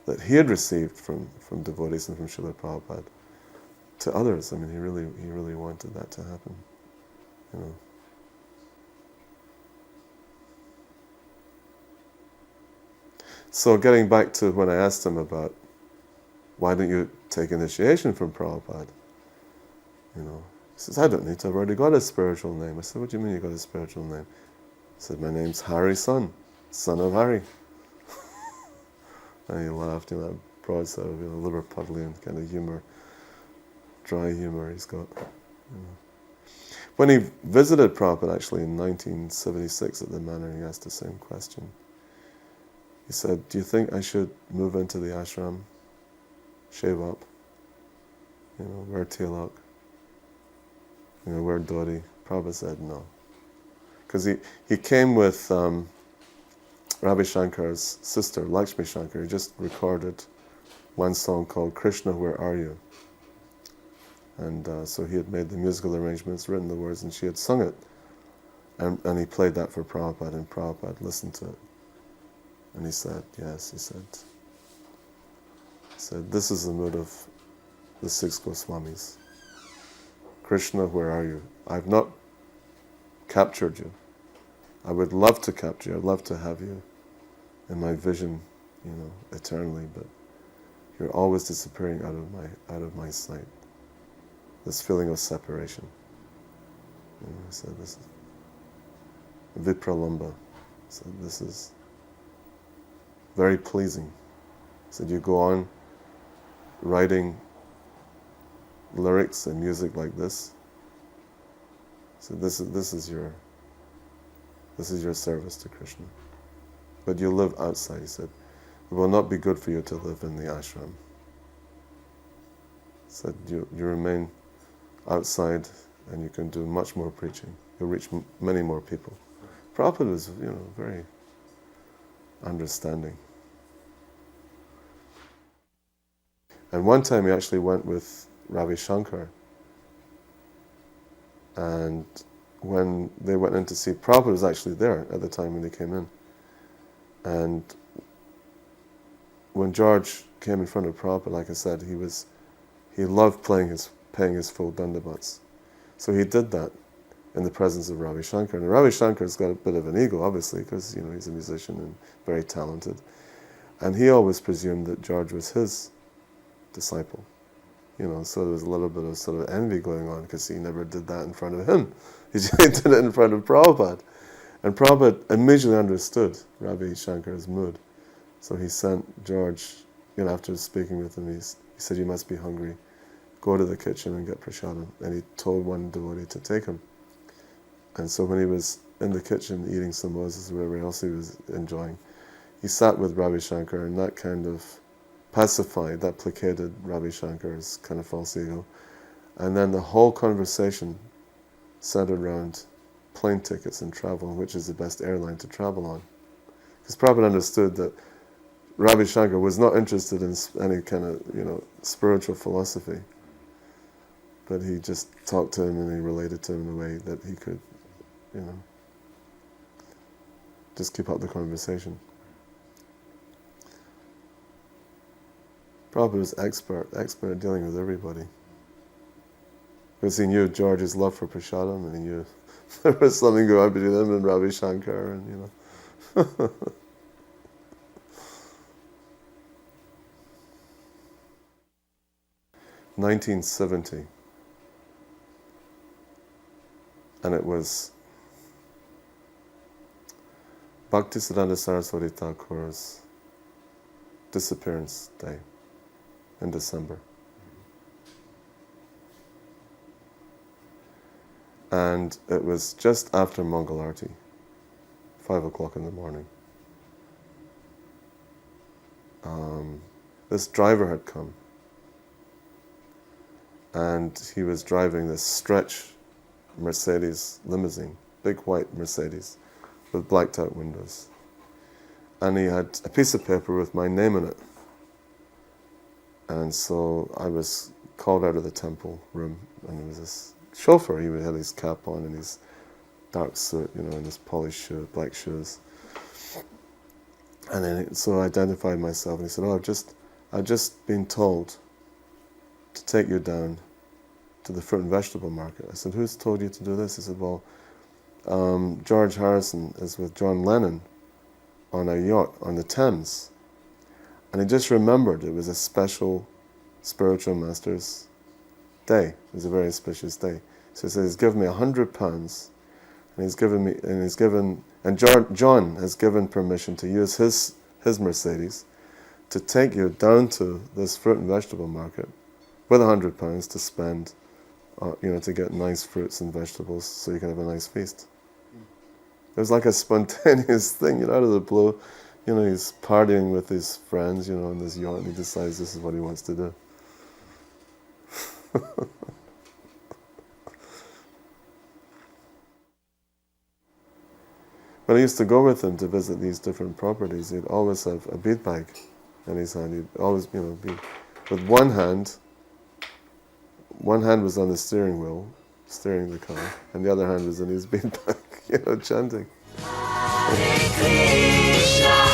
that he had received from devotees and from Srila Prabhupada to others. I mean, he really wanted that to happen, you know. So getting back to when I asked him about why don't you take initiation from Prabhupada, you know, he says, I don't need to, I've already got a spiritual name. I said, what do you mean you got a spiritual name? He said, my name's Hari son of Hari. And he laughed, you know, broadside of, you know, Liverpudlian kind of humor, dry humor he's got. You know. When he visited Prabhupada actually in 1976 at the manor, he asked the same question. He said, do you think I should move into the ashram, shave up, you know, wear tilak, you know, wear dhoti? Prabhupada said no. Because he came with Ravi Shankar's sister, Lakshmi Shankar. He just recorded one song called Krishna, Where Are You? And so he had made the musical arrangements, written the words, and she had sung it. And he played that for Prabhupada, and Prabhupada listened to it. And he said, yes, he said, this is the mood of the 6 Goswamis. Krishna, where are you? I've not captured you. I would love to capture you. I'd love to have you in my vision, you know, eternally, but you're always disappearing out of my sight. This feeling of separation. You know, I said, this is Vipralamba. I said, this is very pleasing. He said, you go on writing lyrics and music like this. So this is your service to Krishna. But you live outside. He said, it will not be good for you to live in the ashram. He said, you remain outside and you can do much more preaching. You'll reach many more people. Prabhupada was, you know, very understanding. And one time he actually went with Ravi Shankar, and when they went in to see, Prabhupada was actually there at the time when they came in. And when George came in front of Prabhupada, like I said, he loved paying his full dandavats. So he did that in the presence of Ravi Shankar. And Ravi Shankar's got a bit of an ego, obviously, because, you know, he's a musician and very talented. And he always presumed that George was his disciple. You know, so there was a little bit of sort of envy going on because he never did that in front of him. He did it in front of Prabhupada. And Prabhupada immediately understood Ravi Shankar's mood. So he sent George, you know, after speaking with him, he said, you must be hungry. Go to the kitchen and get prasadam. And he told one devotee to take him. And so when he was in the kitchen eating samosas or whatever else he was enjoying, he sat with Ravi Shankar, and that kind of pacified, that placated Ravi Shankar's kind of false ego. And then the whole conversation centered around plane tickets and travel, and which is the best airline to travel on. Because Prabhupada understood that Ravi Shankar was not interested in any kind of, you know, spiritual philosophy. But he just talked to him and he related to him in a way that he could, you know, just keep up the conversation. Prabhupada was expert at dealing with everybody. Because he knew George's love for prasadam, and he knew there was something going on between him and Ravi Shankar, and, you know. 1970, and it was Bhaktisiddhanta Saraswati Thakur's disappearance day in December. And it was just after Mangal Arati, 5 o'clock in the morning. This driver had come, and he was driving this stretch Mercedes limousine, big white Mercedes, with blacked out windows. And he had a piece of paper with my name in it. And so I was called out of the temple room, and there was this chauffeur. He had his cap on and his dark suit, you know, and his polished shoes, black shoes. And then so I identified myself, and he said, "Oh, I've just been told to take you down to the fruit and vegetable market." I said, "Who's told you to do this?" He said, "Well, George Harrison is with John Lennon on a yacht on the Thames." And he just remembered it was a special spiritual master's day. It was a very auspicious day. So he said he's given me £100, and John has given permission to use his Mercedes to take you down to this fruit and vegetable market with £100 to spend, to get nice fruits and vegetables so you can have a nice feast. It was like a spontaneous thing, out of the blue. He's partying with his friends, on this yacht, and he decides this is what he wants to do. When I used to go with him to visit these different properties, he'd always have a bead bag in his hand. He'd always, be with one hand was on the steering wheel, steering the car, and the other hand was in his bead bag, chanting. Hare Krishna.